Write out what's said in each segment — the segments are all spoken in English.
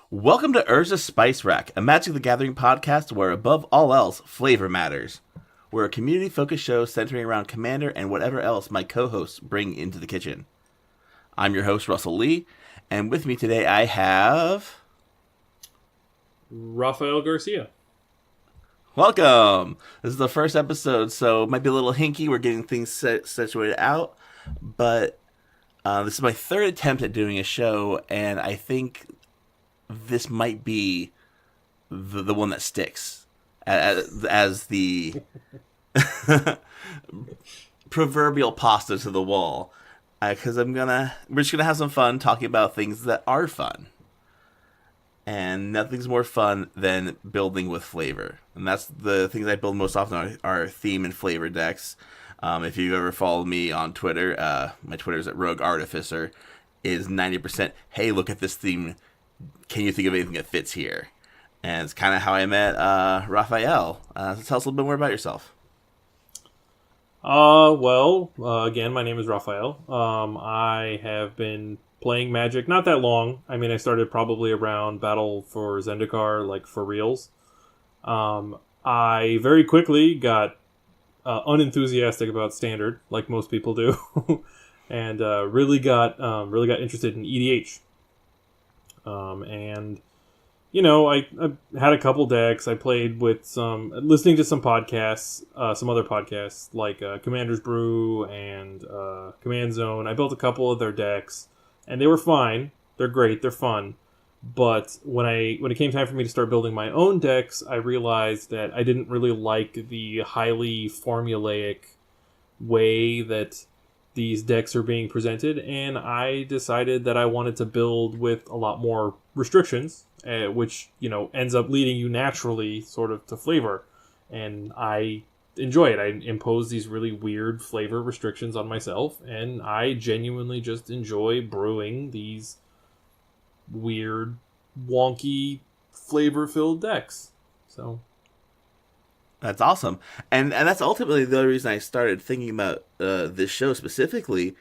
Welcome to Urza Spice Rack, a Magic the Gathering podcast where, above all else, flavor matters. We're a community-focused show centering around Commander and whatever else my co-hosts bring into the kitchen. I'm your host, Russell Lee, and with me today I have... Rafael Garcia. Welcome! This is the first episode, so it might be a little hinky. We're getting things situated out, but this is my third attempt at doing a show, and I think this might be the one that sticks as the proverbial pasta to the wall, because we're just gonna have some fun talking about things that are fun, and nothing's more fun than building with flavor, and that's the things I build most often are theme and flavor decks. If you've ever followed me on Twitter, my Twitter is at Rogue Artificer, is 90% hey, look at this theme, can you think of anything that fits here? And it's kind of how I met Rafael. So tell us a little bit more about yourself. Again, my name is Rafael. I have been playing Magic not that long. I mean, I started probably around Battle for Zendikar, like for reals. I very quickly got unenthusiastic about Standard, like most people do, and really got interested in EDH. And you know, I had a couple decks. I played with listening to some podcasts, some other podcasts like Commander's Brew and Command Zone. I built a couple of their decks, and they were fine. They're great. They're fun. But when it came time for me to start building my own decks, I realized that I didn't really like the highly formulaic way that these decks are being presented, and I decided that I wanted to build with a lot more restrictions, which, you know, ends up leading you naturally sort of to flavor, and I enjoy it. I impose these really weird flavor restrictions on myself, and I genuinely just enjoy brewing these weird, wonky, flavor-filled decks. So That's awesome. And that's ultimately the only reason I started thinking about this show specifically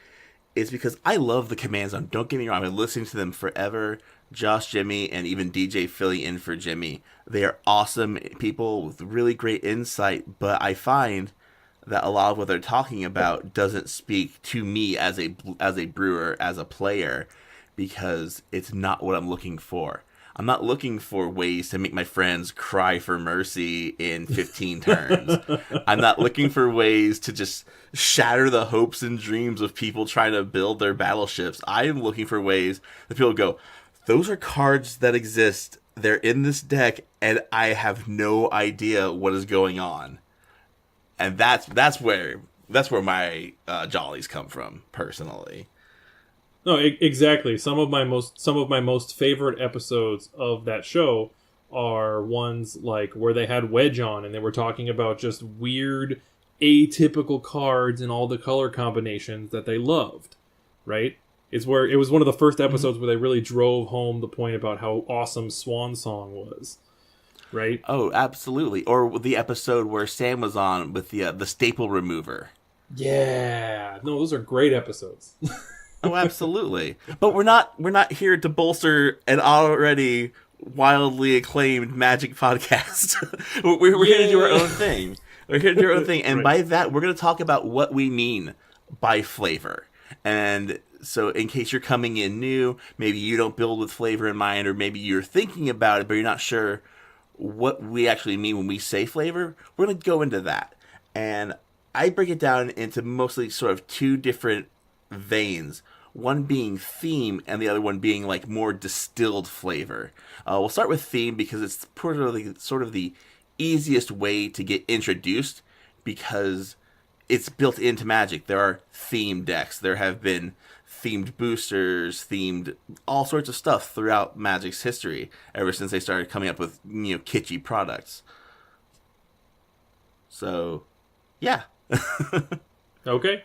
is because I love the Command Zone. Don't get me wrong. I've been listening to them forever. Josh, Jimmy, and even DJ filling in for Jimmy. They are awesome people with really great insight, but I find that a lot of what they're talking about doesn't speak to me as a brewer, as a player, because it's not what I'm looking for. I'm not looking for ways to make my friends cry for mercy in 15 turns. I'm not looking for ways to just shatter the hopes and dreams of people trying to build their battleships. I am looking for ways that people go, those are cards that exist. They're in this deck, and I have no idea what is going on. And that's where my jollies come from, personally. no, exactly. Some of my most favorite episodes of that show are ones like where they had Wedge on and they were talking about just weird, atypical cards and all the color combinations that they loved. Right? It was one of the first episodes where they really drove home the point about how awesome Swan Song was. Right? Oh, absolutely. Or the episode where Sam was on with the staple remover. Yeah. No, those are great episodes. Oh, absolutely. But we're not here to bolster an already wildly acclaimed Magic podcast. we're here to do our own thing. We're here to do our own thing, and by that, we're going to talk about what we mean by flavor. And so, in case you're coming in new, maybe you don't build with flavor in mind, or maybe you're thinking about it, but you're not sure what we actually mean when we say flavor, we're going to go into that. And I break it down into mostly sort of two different veins, one being theme and the other one being like more distilled flavor. We'll start with theme because it's sort of the easiest way to get introduced, because it's built into Magic. There are theme decks. There have been themed boosters, themed all sorts of stuff throughout Magic's history ever since they started coming up with, you know, kitschy products. So, yeah. Okay.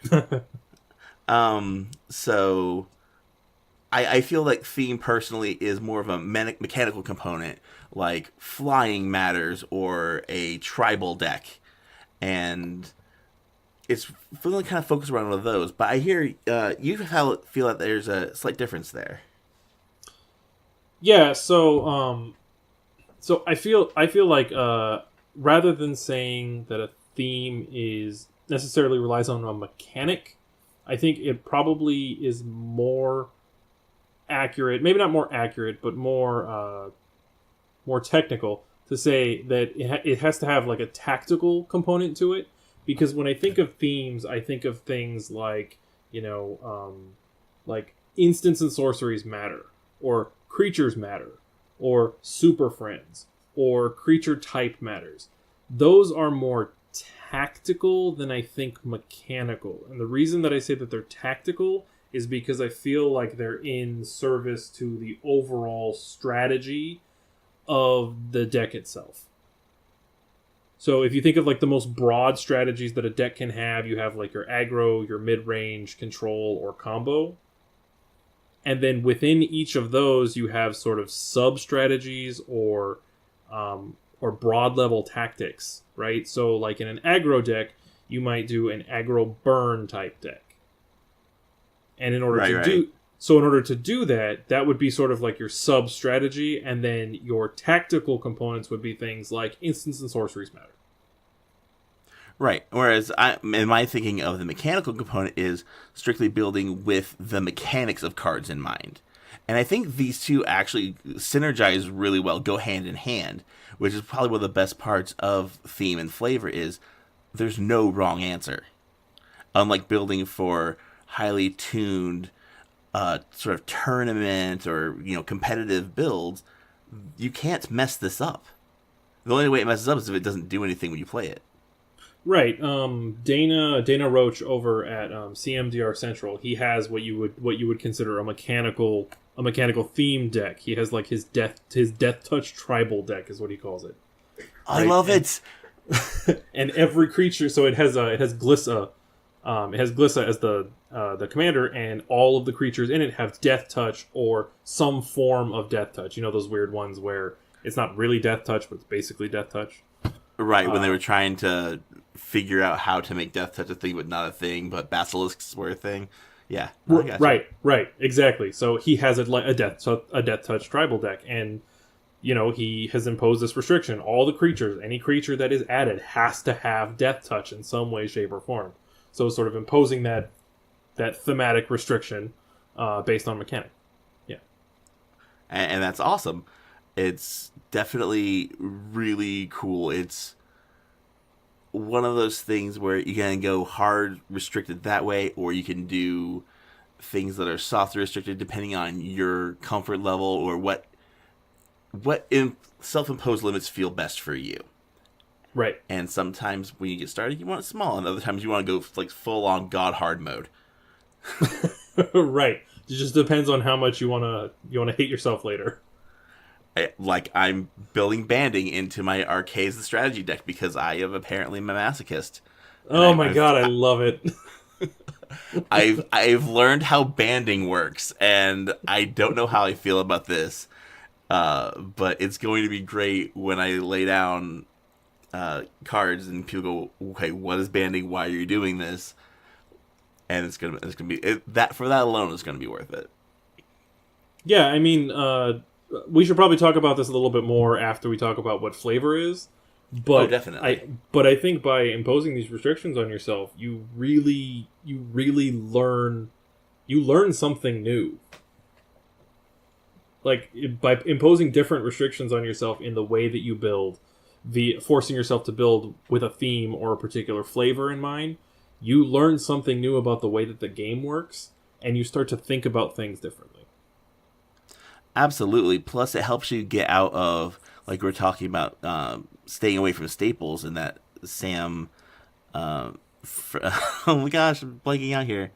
So I feel like theme personally is more of a mechanical component, like flying matters or a tribal deck, and it's really kind of focused around one of those. But I hear you feel that there's a slight difference there. Yeah, so I feel like rather than saying that a theme is necessarily relies on a mechanic, I think it probably is more accurate, maybe not more accurate, but more technical to say that it has to have like a tactical component to it. Because when I think of themes, I think of things like, like instants and sorceries matter, or creatures matter, or super friends, or creature type matters. Those are more tactical than I think mechanical. And the reason that I say that they're tactical is because I feel like they're in service to the overall strategy of the deck itself. So if you think of like the most broad strategies that a deck can have, you have like your aggro, your mid-range, control, or combo. And then within each of those, you have sort of sub-strategies or broad level tactics, right? So like in an aggro deck, you might do an aggro burn type deck. And in order to do that, that would be sort of like your sub strategy, and then your tactical components would be things like instants and sorceries matter. Right. Whereas in my thinking of the mechanical component is strictly building with the mechanics of cards in mind. And I think these two actually synergize really well, go hand in hand, which is probably one of the best parts of theme and flavor is there's no wrong answer. Unlike building for highly tuned sort of tournament or competitive builds, you can't mess this up. The only way it messes up is if it doesn't do anything when you play it. Right. Dana Roach over at CMDR Central, he has what you would consider a mechanical theme deck. He has like his death touch tribal deck is what he calls it. I love it. And every creature, so it has Glissa. It has Glissa as the commander, and all of the creatures in it have death touch or some form of death touch. You know those weird ones where it's not really death touch, but it's basically death touch. Right, when they were trying to figure out how to make death touch a thing but not a thing, but basilisks were a thing. Yeah, right, exactly. So he has a death touch tribal deck, and he has imposed this restriction. All the creatures, any creature that is added, has to have death touch in some way, shape, or form. So sort of imposing that thematic restriction based on mechanic. Yeah, and that's awesome. It's definitely really cool. It's one of those things where you can go hard restricted that way, or you can do things that are soft restricted depending on your comfort level or what self-imposed limits feel best for you. Right. And sometimes when you get started, you want it small, and other times you want to go like full on god hard mode. Right. It just depends on how much you want to hate yourself later. I'm building banding into my Arcades the strategy deck because I am apparently a masochist. Oh my god, I love it. I've learned how banding works, and I don't know how I feel about this, but it's going to be great when I lay down cards and people go, okay, what is banding? Why are you doing this? And it's gonna be that for that alone is gonna be worth it. Yeah, I mean, we should probably talk about this a little bit more after we talk about what flavor is. But definitely. I think by imposing these restrictions on yourself, you really learn something new. Like by imposing different restrictions on yourself in the way that you build, forcing yourself to build with a theme or a particular flavor in mind, you learn something new about the way that the game works, and you start to think about things differently. Absolutely. Plus, it helps you get out of, like we're talking about, staying away from staples and that Sam... oh my gosh, I'm blanking out here.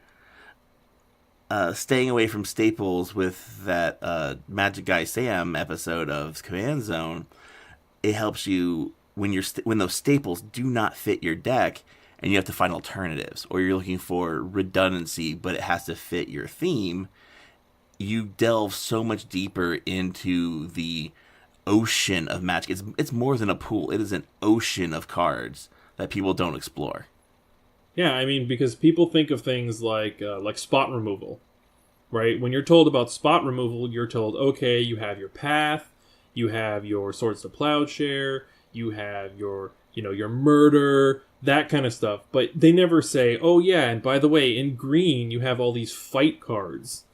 Staying away from staples with that Magic Guy Sam episode of Command Zone, it helps you when those staples do not fit your deck and you have to find alternatives, or you're looking for redundancy but it has to fit your theme. You delve so much deeper into the ocean of Magic. It's more than a pool. It is an ocean of cards that people don't explore. Yeah, I mean, because people think of things like spot removal, right? When you're told about spot removal, you're told, okay, you have your path, you have your Swords to Plowshare, you have your, your murder, that kind of stuff. But they never say, oh yeah, and by the way, in green, you have all these fight cards.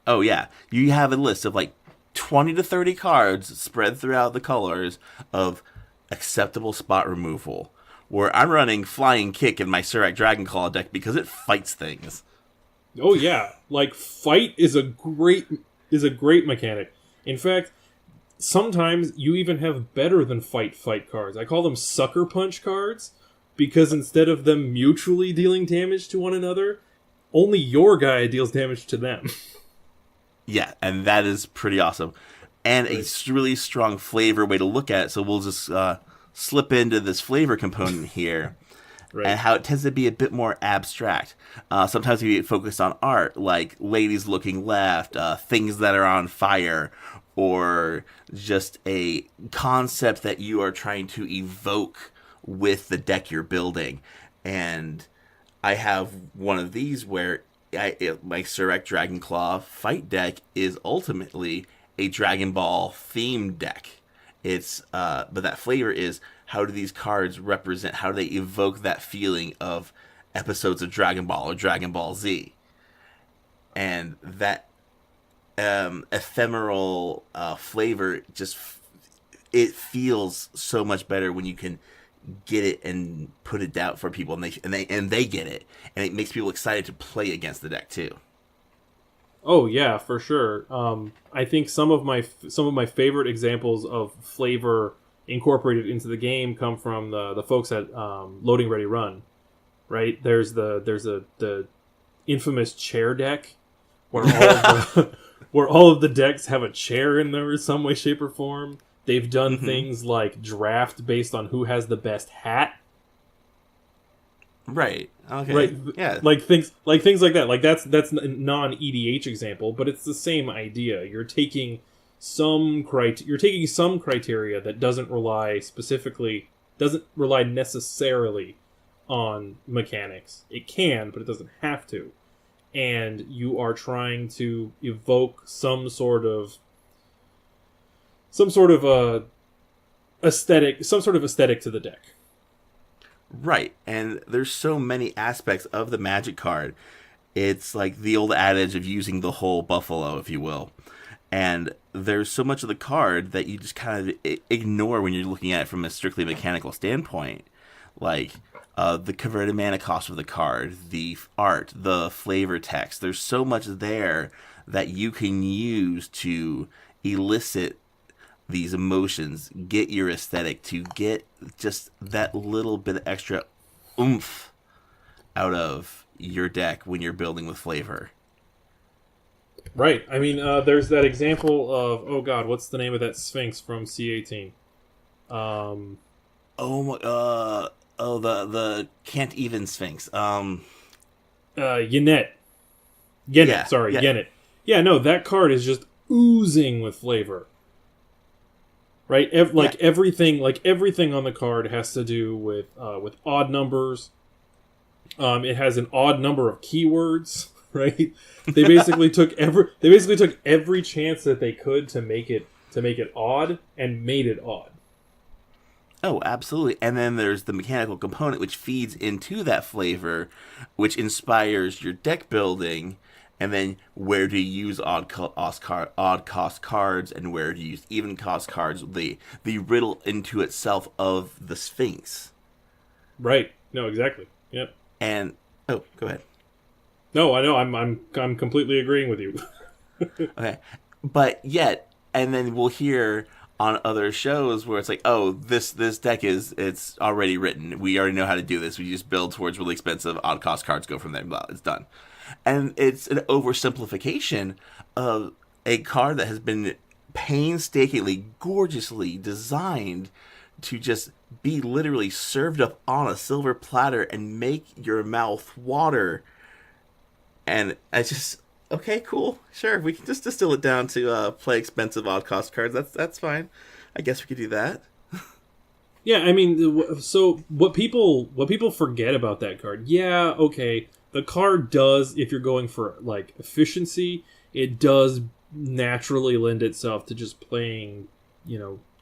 Oh, yeah. You have a list of like 20 to 30 cards spread throughout the colors of acceptable spot removal. Where I'm running Flying Kick in my Surak Dragonclaw deck because it fights things. Oh yeah, like fight is a great mechanic. In fact, sometimes you even have better than fight cards. I call them sucker punch cards because instead of them mutually dealing damage to one another, only your guy deals damage to them. Yeah, and that is pretty awesome. And a really strong flavor way to look at it. So we'll just slip into this flavor component here. Right. And how it tends to be a bit more abstract. Sometimes we get focused on art, like ladies looking left, things that are on fire, or just a concept that you are trying to evoke with the deck you're building. And I have one of these where my Surak Dragonclaw fight deck is ultimately a Dragon Ball themed deck. It's but that flavor is, how do these cards represent, how do they evoke that feeling of episodes of Dragon Ball or Dragon Ball Z? And that ephemeral flavor it feels so much better when you can get it and put it out for people, and they get it, and it makes people excited to play against the deck too. Oh yeah, for sure. I think some of my favorite examples of flavor incorporated into the game come from the folks at Loading Ready Run. Right? There's the infamous chair deck where all of the decks have a chair in there in some way, shape, or form. They've done things like draft based on who has the best hat. Right. Okay. Right. Yeah. Like things like that. Like that's a non-EDH example, but it's the same idea. You're taking some criteria that doesn't rely necessarily on mechanics. It can, but it doesn't have to. And you are trying to evoke some sort of aesthetic to the deck. Right, and there's so many aspects of the Magic card. It's like the old adage of using the whole buffalo, if you will. And there's so much of the card that you just kind of ignore when you're looking at it from a strictly mechanical standpoint. Like the converted mana cost of the card, the art, the flavor text. There's so much there that you can use to elicit these emotions, get your aesthetic, to get just that little bit of extra oomph out of your deck when you're building with flavor. Right. I mean, there's that example of, oh god, what's the name of that Sphinx from C18? The can't even Sphinx. Yennet. Yennet. Yeah, no, that card is just oozing with flavor. Right, everything on the card has to do with odd numbers. It has an odd number of keywords. Right, they basically took every chance that they could to make it odd, and made it odd. Oh, absolutely. And then there's the mechanical component, which feeds into that flavor, which inspires your deck building. And then where do you use odd cost cards, and where do you use even cost cards? The riddle into itself of the Sphinx. Right. No, exactly. Yep. And go ahead. No, I know. I'm completely agreeing with you. Okay, but yet, and then we'll hear on other shows where it's like, oh, this deck it's already written. We already know how to do this. We just build towards really expensive odd cost cards. Go from there. Blah. It's done. And it's an oversimplification of a card that has been painstakingly, gorgeously designed to just be literally served up on a silver platter and make your mouth water. And I just, okay, cool, sure, we can just distill it down to play expensive odd cost cards. That's fine. I guess we could do that. Yeah, I mean, so what people forget about that card? Yeah, okay. The card does, if you're going for like efficiency, it does naturally lend itself to just playing,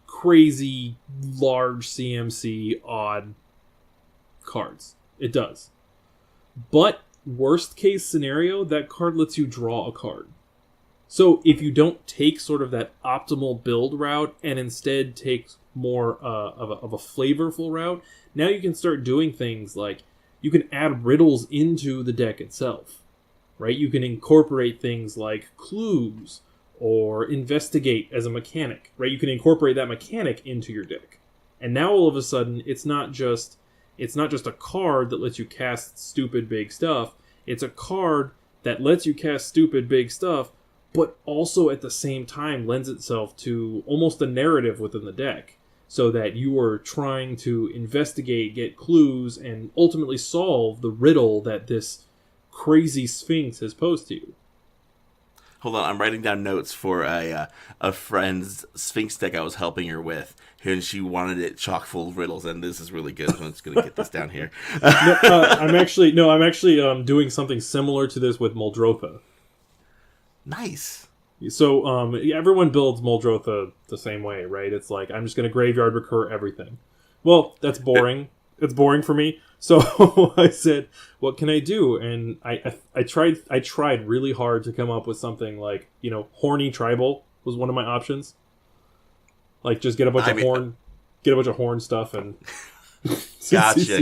crazy large CMC odd cards. It does. But worst case scenario, that card lets you draw a card. So if you don't take sort of that optimal build route and instead take more of a flavorful route, now you can start doing things like you can add riddles into the deck itself, right? You can incorporate things like clues or investigate as a mechanic, right? You can incorporate that mechanic into your deck. And now all of a sudden, it's not just a card that lets you cast stupid big stuff. It's a card that lets you cast stupid big stuff, but also at the same time lends itself to almost a narrative within the deck, so that you are trying to investigate, get clues, and ultimately solve the riddle that this crazy Sphinx has posed to you. Hold on, I'm writing down notes for a friend's Sphinx deck I was helping her with, and she wanted it chock full of riddles, and this is really good. So I'm just going to get this down here. I'm actually doing something similar to this with Muldrotha. Nice. So everyone builds Muldrotha the same way, right? It's like, I'm just going to graveyard recur everything. Well, that's boring. It's boring for me. So I said, what can I do? And I tried really hard to come up with something like, horny tribal was one of my options. Like, just get a bunch of horn stuff and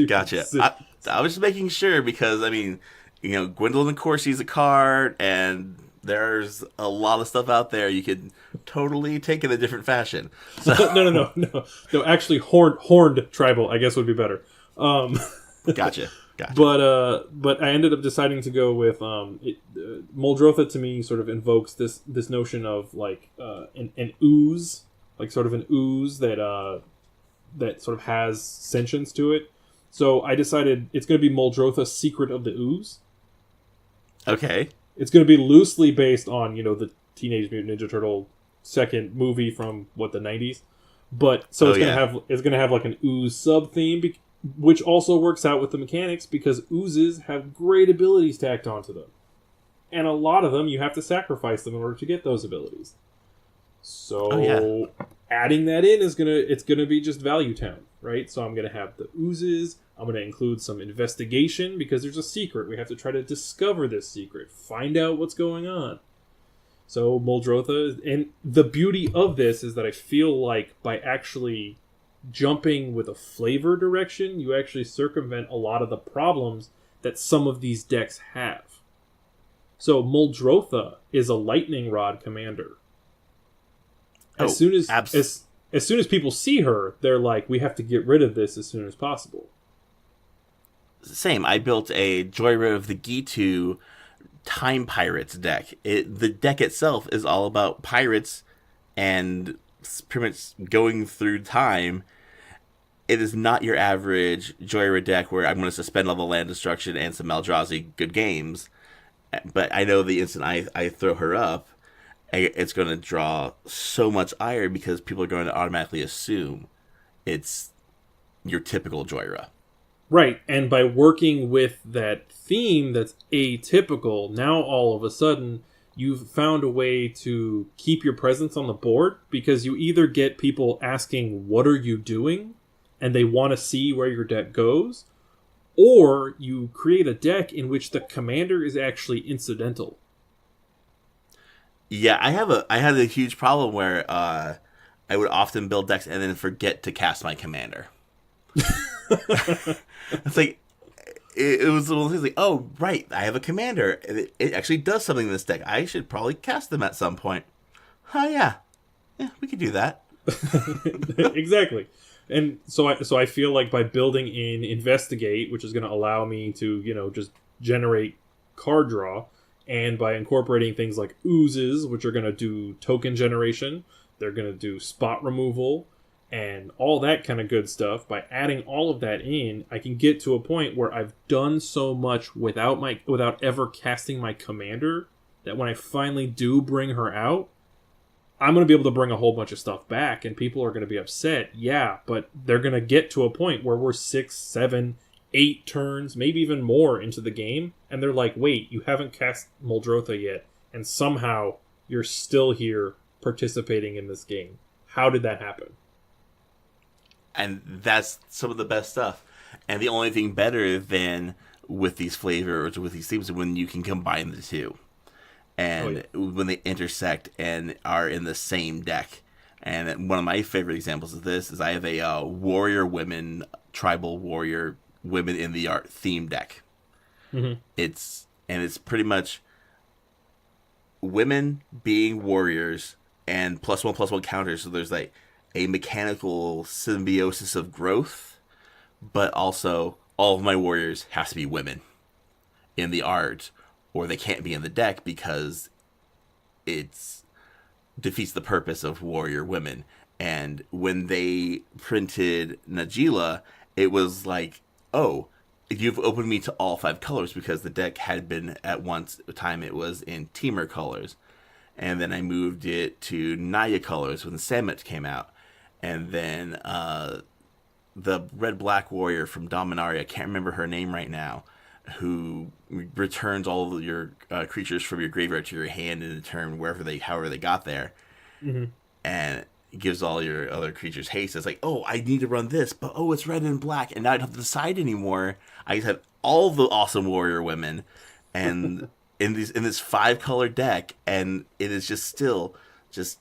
Gotcha. I was just making sure because Gwendolyn Corsi's a card, and there's a lot of stuff out there you could totally take in a different fashion. So. No. Actually, horned tribal, I guess, would be better. Gotcha. But I ended up deciding to go with Muldrotha. To me, sort of invokes this notion of like an ooze, like sort of an ooze that sort of has sentience to it. So I decided it's going to be Muldrotha, Secret of the Ooze. Okay. It's going to be loosely based on the Teenage Mutant Ninja Turtle second movie from the 90s, but so it's going to have like an ooze sub theme, which also works out with the mechanics because oozes have great abilities tacked onto them, and a lot of them you have to sacrifice them in order to get those abilities. So adding that in is gonna be just Value Town, right? So I'm gonna have the oozes. I'm gonna include some investigation because there's a secret. We have to try to discover this secret, find out what's going on. So Muldrotha, and the beauty of this is that I feel like by actually jumping with a flavor direction, you actually circumvent a lot of the problems that some of these decks have. So Muldrotha is a lightning rod commander. As soon as people see her, they're like, we have to get rid of this as soon as possible. Same. I built a Joyride of the Gitu Time Pirates deck. The deck itself is all about pirates and pretty much going through time. It is not your average Joyride deck where I'm going to suspend all the land destruction and some Maldrazi good games. But I know the instant I throw her up, it's going to draw so much ire because people are going to automatically assume it's your typical Joyride. Right, and by working with that theme that's atypical, now all of a sudden you've found a way to keep your presence on the board because you either get people asking, what are you doing? And they want to see where your deck goes, or you create a deck in which the commander is actually incidental. Yeah, I had a huge problem where I would often build decks and then forget to cast my commander. It's like it was little things like, oh right, I have a commander. It actually does something in this deck. I should probably cast them at some point. Oh yeah, we could do that. Exactly. And so I feel like by building in Investigate, which is going to allow me to just generate card draw, and by incorporating things like oozes, which are going to do token generation, they're going to do spot removal, and all that kind of good stuff. By adding all of that in, I can get to a point where I've done so much without ever casting my commander that when I finally do bring her out, I'm going to be able to bring a whole bunch of stuff back, and people are going to be upset. Yeah, but they're going to get to a point where we're 6, 7, 8 turns, maybe even more into the game, and they're like, wait, you haven't cast Muldrotha yet, and somehow you're still here participating in this game. How did that happen? And that's some of the best stuff. And the only thing better than with these flavors, with these themes, is when you can combine the two. And when they intersect and are in the same deck. And one of my favorite examples of this is I have a warrior women, tribal warrior women in the art theme deck. Mm-hmm. It's pretty much women being warriors and +1/+1 counters. So there's like a mechanical symbiosis of growth, but also all of my warriors have to be women in the art, or they can't be in the deck because it's defeats the purpose of warrior women. And when they printed Najila, it was like, oh, you've opened me to all 5 colors, because the deck had been at once time it was in Temur colors. And then I moved it to Naya colors when Samut came out. And then the red-black warrior from Dominaria, I can't remember her name right now, who returns all of your creatures from your graveyard to your hand in a turn, however they got there. Mm-hmm. And gives all your other creatures haste. It's like, oh, I need to run this, but oh, it's red and black, and now I don't have to decide anymore. I just have all the awesome warrior women, and in this 5-color deck, and it is just still just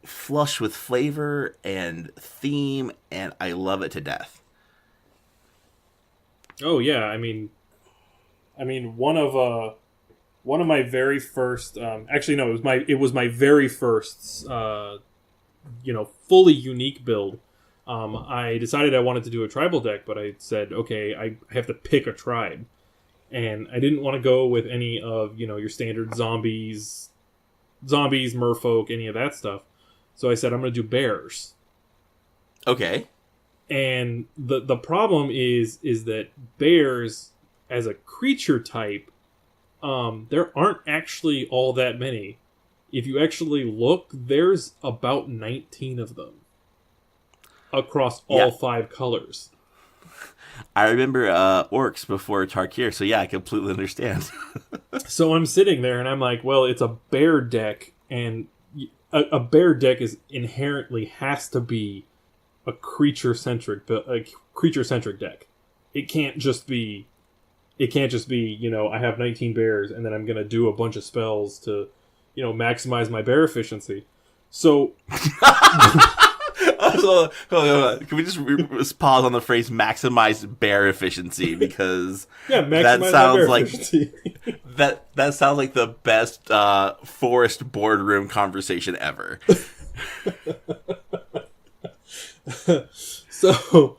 flush with flavor and theme, and I love it to death. Oh yeah, I mean, one of my very first, actually no, it was my very first, fully unique build. I decided I wanted to do a tribal deck, but I said, okay, I have to pick a tribe, and I didn't want to go with any of your standard zombies, merfolk, any of that stuff. So I said I'm going to do bears. Okay. And the problem is that bears as a creature type, there aren't actually all that many. If you actually look, there's about 19 of them across all 5 colors. I remember orcs before Tarkir, so yeah, I completely understand. So I'm sitting there and I'm like, well, it's a bear deck, and a bear deck is inherently has to be a creature-centric deck. It can't just be, I have 19 bears and then I'm going to do a bunch of spells to, maximize my bear efficiency. So... Also, hold on. Can we just pause on the phrase "maximize bear efficiency"? Because that sounds like that sounds like the best forest boardroom conversation ever. So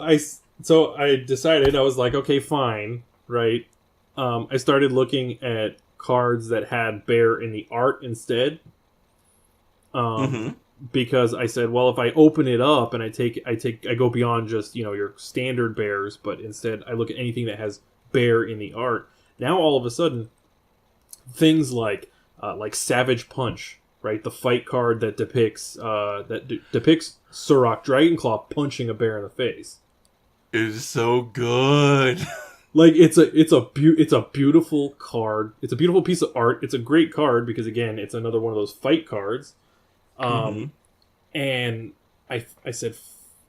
I decided, I was like, okay, fine, right? I started looking at cards that had bear in the art instead. Because I said, well, if I open it up and I go beyond just, your standard bears, but instead I look at anything that has bear in the art. Now all of a sudden, things like Savage Punch, right? The fight card that depicts Surrak Dragonclaw punching a bear in the face. It is so good. Like it's a beautiful card. It's a beautiful piece of art. It's a great card because again, it's another one of those fight cards. And I said,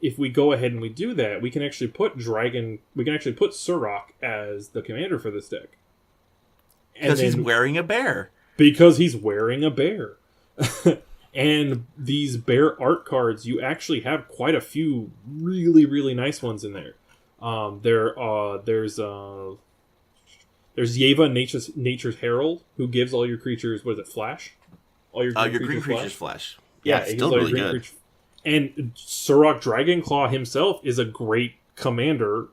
if we go ahead and we do that, we can actually put Surrak as the commander for this deck. Because he's wearing a bear. Because he's wearing a bear. And these bear art cards, you actually have quite a few really, really nice ones in there. There's Yeva, Nature's Herald, who gives all your creatures, what is it, flash? All your green creatures flash. Yeah, it's still really good. And Surrak Dragonclaw himself is a great commander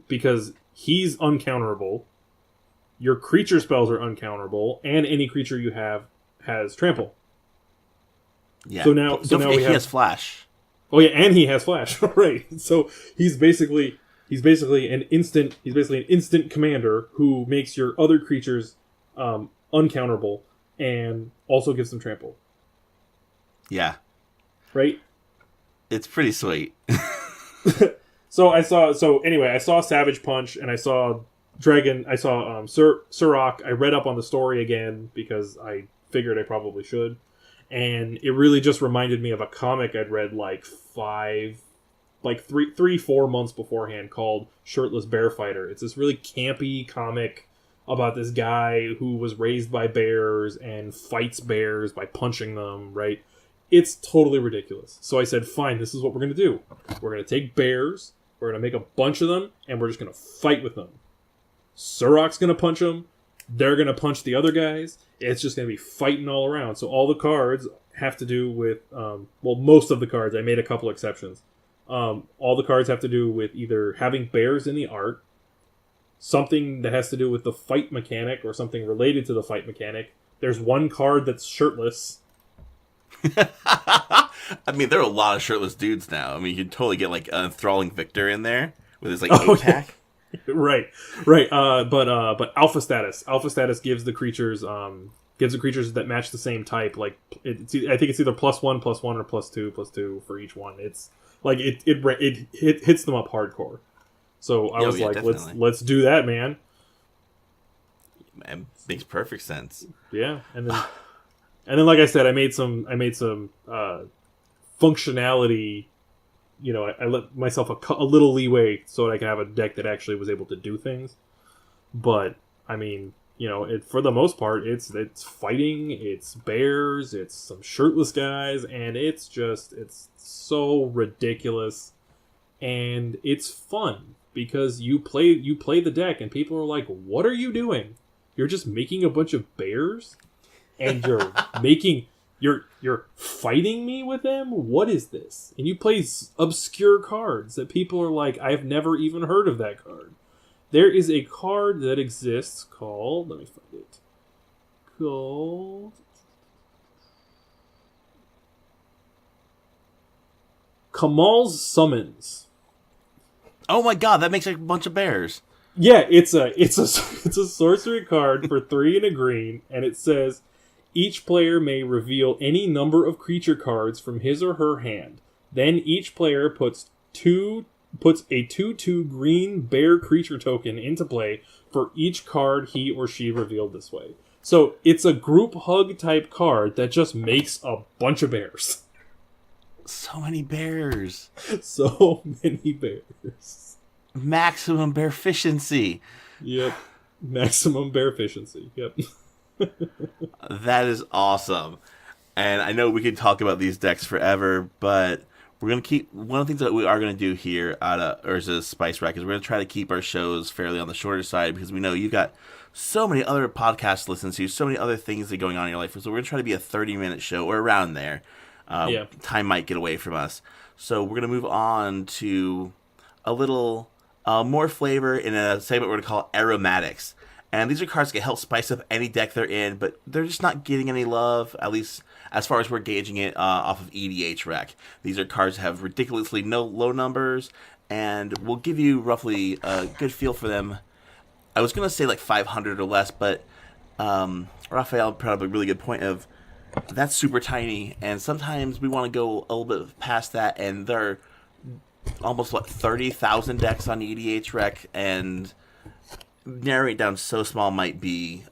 because he's uncounterable. Your creature spells are uncounterable, and any creature you have has trample. Yeah. So now he has flash. Oh yeah, and he has flash. Right. So he's basically an instant commander who makes your other creatures uncounterable and also gives them trample. Yeah. Right? It's pretty sweet. So I saw. So anyway, I saw Savage Punch, and I saw Dragon. I saw Surrak. I read up on the story again because I figured I probably should, and it really just reminded me of a comic I'd read like 4 months beforehand called Shirtless Bear Fighter. It's this really campy comic about this guy who was raised by bears and fights bears by punching them. Right? It's totally ridiculous. So I said, fine, this is what we're going to do. We're going to take bears. We're going to make a bunch of them, and we're just going to fight with them. Surrak's going to punch them. They're going to punch the other guys. It's just going to be fighting all around. So all the cards have to do with... most of the cards. I made a couple exceptions. All the cards have to do with either having bears in the art, something that has to do with the fight mechanic, or something related to the fight mechanic. There's one card that's shirtless. I mean, there are a lot of shirtless dudes now. I mean, you could totally get like a enthralling Victor in there with his like 8-pack. Yeah. Right. But alpha status. Alpha status gives the creatures that match the same type. Like I think it's either +1, +1, or +2 for each one. It's like it hits them up hardcore. So I was like, definitely. let's do that, man. It makes perfect sense. Yeah, and then like I said, I made some functionality. You know, I let myself a little leeway so that I could have a deck that actually was able to do things. But I mean, you know, for the most part, it's fighting, it's bears, it's some shirtless guys, and it's so ridiculous, and it's fun because you play the deck, and people are like, "What are you doing? You're just making a bunch of bears, and you're fighting me with them? What is this?" And you play obscure cards that people are like, "I've never even heard of that card." There is a card that exists called... Let me find it. Called... Kamal's Summons. Oh my god, that makes a bunch of bears. Yeah, it's a sorcery card for 3 and a green, and it says... Each player may reveal any number of creature cards from his or her hand. Then each player puts a 2/2 green bear creature token into play for each card he or she revealed this way. So it's a group hug type card that just makes a bunch of bears. So many bears. So many bears. Maximum bear efficiency. Yep. Maximum bear efficiency. Yep. That is awesome. And I know we could talk about these decks forever, but we're going to keep... One of the things that we are going to do here at Urza's Spice Rack is we're going to try to keep our shows fairly on the shorter side, because we know you've got so many other podcasts to listen to, so many other things that are going on in your life. So we're going to try to be a 30-minute show or around there. Time might get away from us. So we're going to move on to a little more flavor in a segment we're going to call Aromatics. And these are cards that can help spice up any deck they're in, but they're just not getting any love, at least as far as we're gauging it off of EDH Rec. These are cards that have ridiculously low numbers, and we'll give you roughly a good feel for them. I was going to say like 500 or less, but Raphael brought up a really good point of that's super tiny, and sometimes we want to go a little bit past that, and there are almost, 30,000 decks on EDH Rec, and... narrowing it down so small might be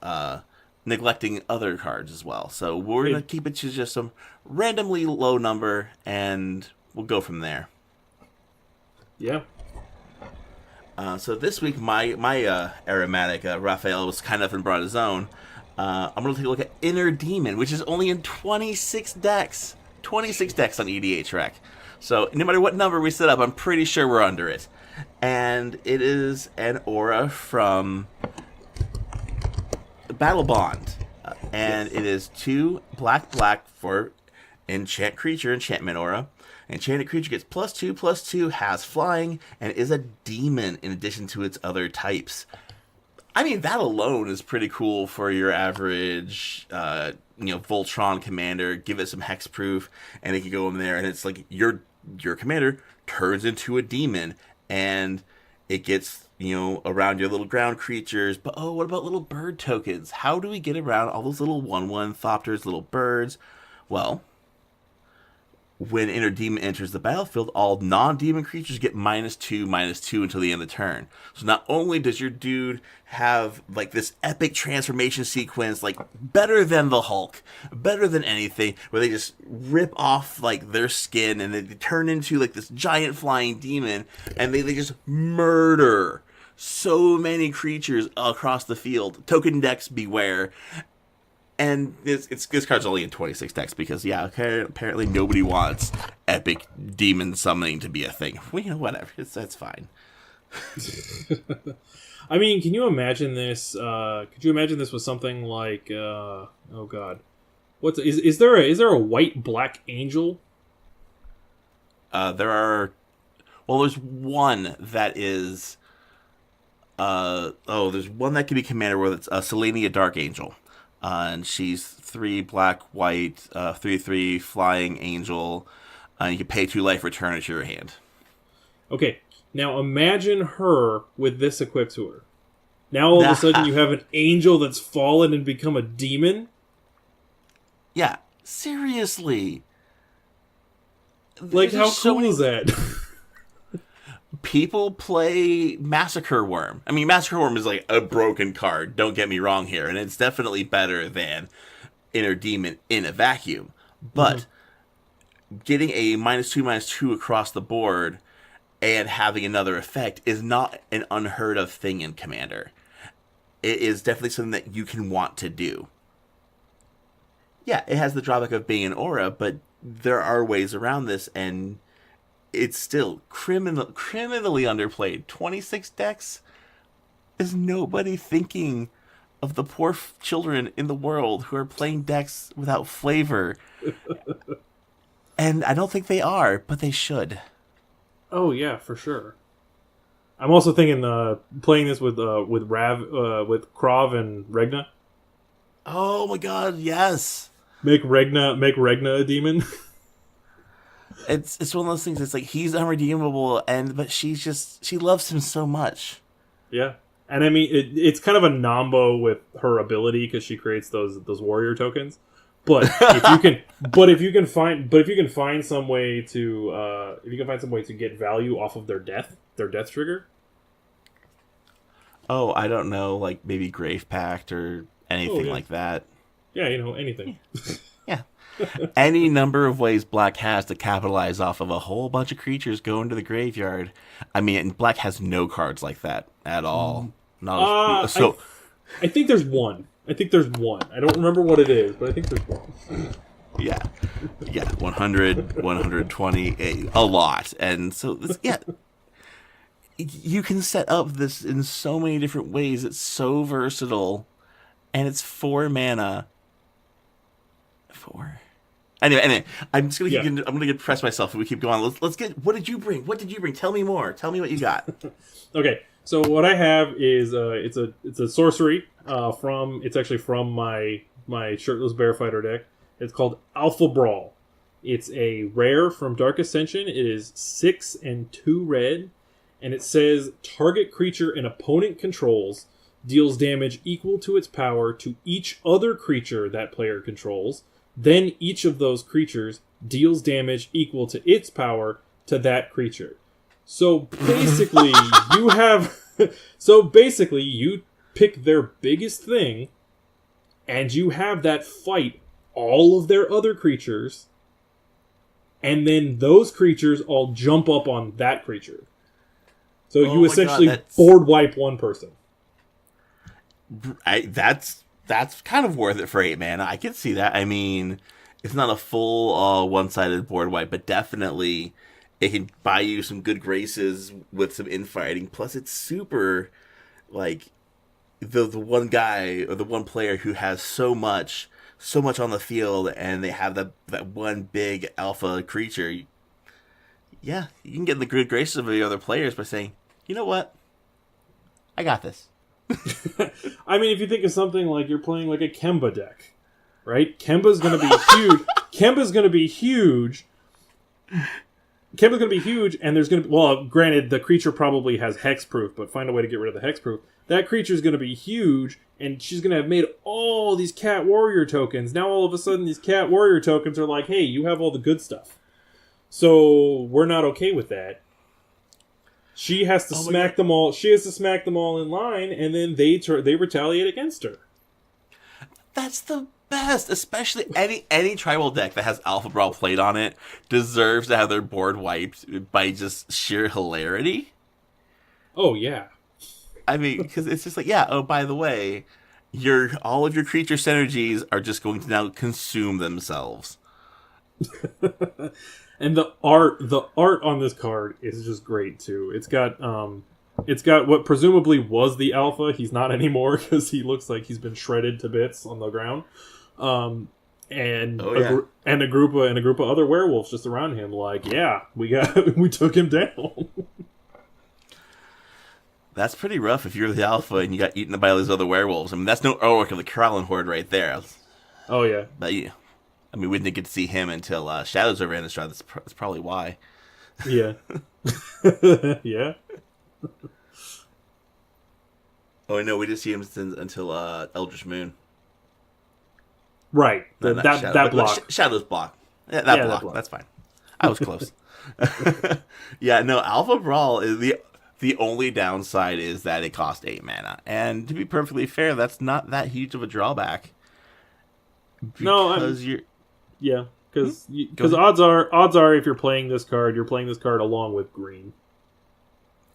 neglecting other cards as well. So we're going to keep it to just some randomly low number, and we'll go from there. Yeah. So this week, my aromatic, Raphael, was kind enough and brought his own. I'm going to take a look at Inner Demon, which is only in 26 decks. 26 decks on EDH Rec. So no matter what number we set up, I'm pretty sure we're under it. And it is an aura from Battle Bond. And it is 2 black for enchant creature, enchantment aura. Enchanted creature gets +2/+2, has flying, and is a demon in addition to its other types. I mean, that alone is pretty cool for your average, Voltron commander. Give it some hexproof, and it can go in there, and it's like your commander turns into a demon. And it gets, around your little ground creatures. But, what about little bird tokens? How do we get around all those little 1/1 Thopters, little birds? Well, when Inner Demon enters the battlefield, all non-demon creatures get -2/-2 until the end of the turn. So not only does your dude have like this epic transformation sequence, like better than the Hulk, better than anything, where they just rip off like their skin and they turn into like this giant flying demon, and they just murder so many creatures across the field. Token decks beware. And this card's only in 26 decks because, apparently nobody wants epic demon summoning to be a thing. Whatever. That's fine. I mean, can you imagine this? Could you imagine this with something like, oh god, is there a white-black angel? There's one that is, there's one that can be commander where it's a Selenia Dark Angel. And she's 3 black, white, 3/3 flying angel. And you can pay 2 life, return it to your hand. Okay, now imagine her with this equipped to her. Now all of a sudden you have an angel that's fallen and become a demon? Yeah, seriously. Like, how cool is that? People play Massacre Worm. I mean, Massacre Worm is like a broken card, don't get me wrong here, and it's definitely better than Inner Demon in a vacuum. But getting a -2/-2 across the board and having another effect is not an unheard of thing in Commander. It is definitely something that you can want to do. Yeah, it has the drawback of being an aura, but there are ways around this, and it's still criminally underplayed. 26 decks? Is nobody thinking of the poor children in the world who are playing decks without flavor? And I don't think they are, but they should. Oh yeah, for sure. I'm also thinking playing this with Krav and Regna. Oh my god, yes. Make Regna a demon. It's one of those things. It's like he's unredeemable, but she loves him so much. Yeah, and I mean it's kind of a nombo with her ability because she creates those warrior tokens. But if you can find some way to get value off of their death trigger. Oh, I don't know, like maybe Grave Pact or anything like that. Yeah, anything. Yeah. Any number of ways Black has to capitalize off of a whole bunch of creatures going to the graveyard. I mean, and Black has no cards like that at all. I think there's one. I don't remember what it is, but I think there's one. Yeah, 100, 120, a lot. And so, you can set up this in so many different ways. It's so versatile, and it's 4 mana. 4. Anyway, I'm just gonna I'm gonna get press myself if we keep going. Let's get. What did you bring? Tell me more. Tell me what you got. Okay, so what I have is it's a sorcery from my Shirtless Bear Fighter deck. It's called Alpha Brawl. It's a rare from Dark Ascension. It is 6 and 2 red, and it says target creature an opponent controls deals damage equal to its power to each other creature that player controls. Then each of those creatures deals damage equal to its power to that creature. So basically, you pick their biggest thing, and you have that fight all of their other creatures, and then those creatures all jump up on that creature. So you essentially board wipe one person. That's kind of worth it for 8 mana. I can see that. I mean, it's not a full one-sided board wipe, but definitely it can buy you some good graces with some infighting. Plus, it's super, like, the one guy or the one player who has so much on the field, and they have that one big alpha creature. Yeah, you can get the good graces of the other players by saying, you know what? I got this. I mean, if you think of something like you're playing like a Kemba deck, right? Kemba's going to be huge. Kemba's going to be huge, and there's going to be... Well, granted, the creature probably has hexproof, but find a way to get rid of the hexproof. That creature's going to be huge, and she's going to have made all these Cat Warrior tokens. Now, all of a sudden, these Cat Warrior tokens are like, hey, you have all the good stuff. So we're not okay with that. She has to smack them all. She has to smack them all in line, and then they retaliate against her. That's the best, especially any tribal deck that has Alpha Brawl played on it deserves to have their board wiped by just sheer hilarity. Oh yeah. I mean, because it's just like, yeah. Oh, by the way, all of your creature synergies are just going to now consume themselves. And the art on this card is just great too. It's got what presumably was the alpha. He's not anymore because he looks like he's been shredded to bits on the ground. And a group of other werewolves just around him. Like, yeah, we took him down. That's pretty rough if you're the alpha and you got eaten by all these other werewolves. I mean, that's no artwork of the Kralin Horde right there. Oh yeah, but yeah. I mean, we didn't get to see him until Shadows over Innistrad. That's probably why. Yeah. Yeah. Oh, no, we didn't see him until Eldritch Moon. Right. No, that block. Shadows block. Yeah, that block. That's fine. I was close. Yeah, no, Alpha Brawl is the only downside is that it costs 8 mana. And to be perfectly fair, that's not that huge of a drawback. Because odds are if you're playing this card along with green.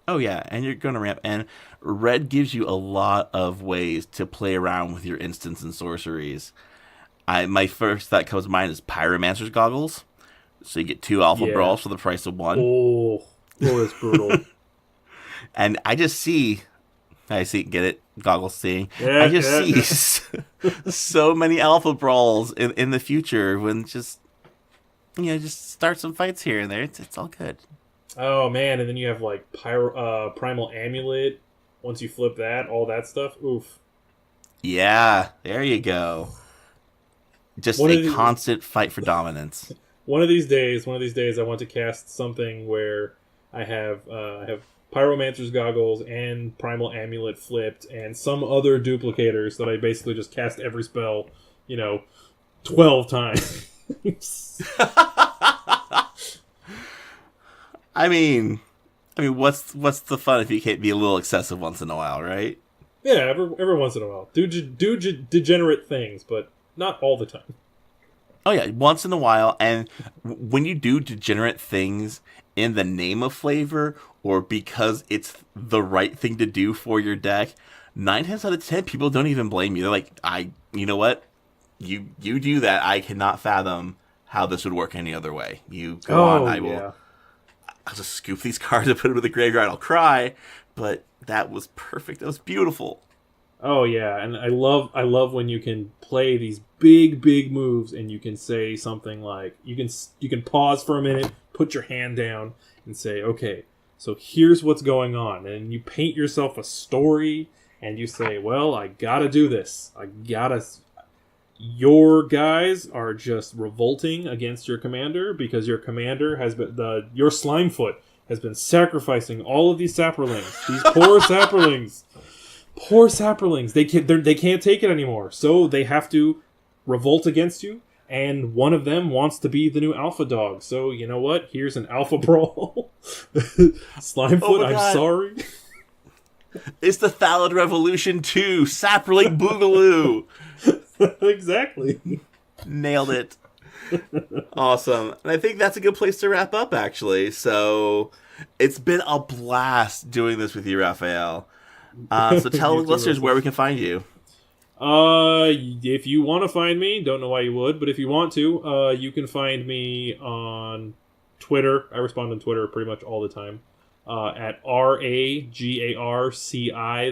Oh yeah, and you're going to ramp, and red gives you a lot of ways to play around with your instants and sorceries. My first that comes to mind is Pyromancer's Goggles. So you get 2 Alpha Brawls for the price of 1. Oh, that's brutal. And I see, get it? Goggles seeing. Yeah, I just see so many Alpha Brawls in the future when just start some fights here and there. It's all good. Oh man, and then you have like Primal Amulet. Once you flip that, all that stuff. Oof. Yeah, there you go. Just constant fight for dominance. One of these days, I want to cast something where I have Pyromancer's Goggles and Primal Amulet flipped, and some other duplicators that I basically just cast every spell, 12 times. I mean, what's the fun if you can't be a little excessive once in a while, right? Yeah, every once in a while. Do degenerate things, but not all the time. Oh yeah, once in a while, and when you do degenerate things in the name of flavor or because it's the right thing to do for your deck, 9 times out of 10 people don't even blame you. They're like, you know what? You do that. I cannot fathom how this would work any other way. You go on. I'll just scoop these cards and put them in the graveyard. I'll cry, but that was perfect. That was beautiful. Oh yeah, and I love when you can play these big moves and you can say something like you can pause for a minute, put your hand down, and say, okay, so here's what's going on, and you paint yourself a story, and you say, well, I gotta do this. Your guys are just revolting against your commander because your commander has been your Slimefoot has been sacrificing all of these saprolings. These poor saprolings. Poor saprolings. They can't take it anymore. So they have to revolt against you, and one of them wants to be the new alpha dog. So you know what? Here's an Alpha Brawl. Slimefoot, I'm sorry. It's the Thallid Revolution 2, Saproling Boogaloo. Exactly. Nailed it. Awesome. And I think that's a good place to wrap up, actually. So it's been a blast doing this with you, Raphael. So tell the listeners where we can find you. If you want to find me, don't know why you would, but if you want to, you can find me on Twitter. I respond on Twitter pretty much all the time. At RAGARCI,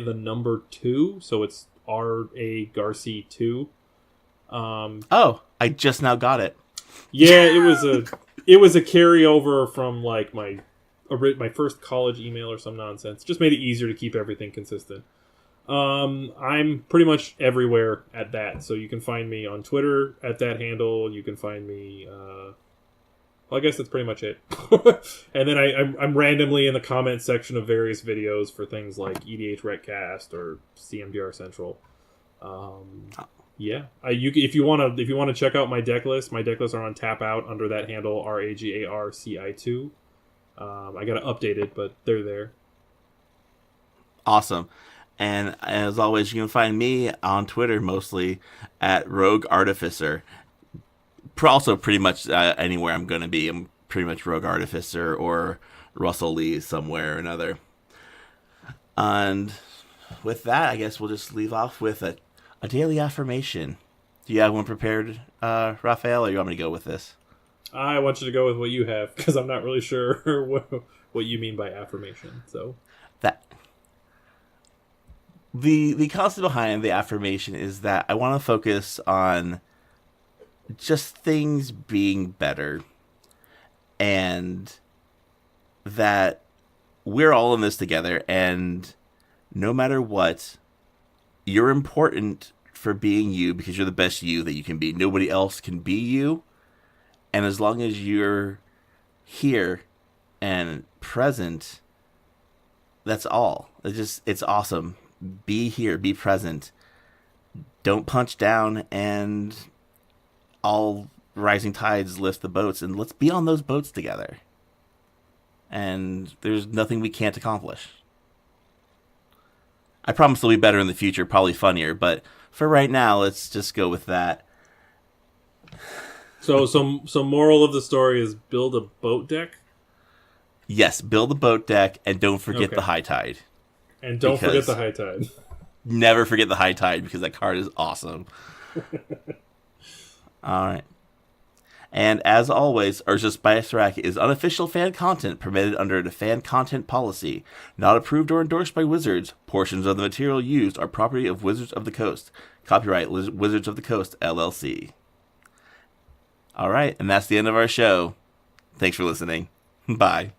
the number 2. So it's RA Garcia 2. I just now got it. Yeah, it was a carryover from like my first college email or some nonsense. Just made it easier to keep everything consistent. I'm pretty much everywhere at that, so you can find me on Twitter at that handle. You can find me. I guess that's pretty much it. And then I'm randomly in the comment section of various videos for things like EDH Retcast or CMDR Central. Yeah, if you want to check out my deck list are on Tap Out under that handle RAGARCI2. I got to update it, but they're there. Awesome. And as always, you can find me on Twitter mostly at Rogue Artificer. Also, pretty much anywhere I'm going to be, I'm pretty much Rogue Artificer or Russell Lee somewhere or another. And with that, I guess we'll just leave off with a daily affirmation. Do you have one prepared, Raphael, or you want me to go with this? I want you to go with what you have, because I'm not really sure what you mean by affirmation. So that the concept behind the affirmation is that I want to focus on just things being better, and that we're all in this together, and no matter what, you're important for being you because you're the best you that you can be. Nobody else can be you. And as long as you're here and present, that's all. It's awesome. Be here, be present. Don't punch down, and all rising tides lift the boats, and let's be on those boats together. And there's nothing we can't accomplish. I promise they'll be better in the future, probably funnier, but for right now, let's just go with that. So moral of the story is build a boat deck? Yes, build a boat deck, and don't forget the high tide. And don't forget the high tide. Never forget the high tide, because that card is awesome. All right. And as always, Urza's Spice Rack is unofficial fan content permitted under the fan content policy. Not approved or endorsed by Wizards. Portions of the material used are property of Wizards of the Coast. Copyright Wizards of the Coast, LLC. All right, and that's the end of our show. Thanks for listening. Bye.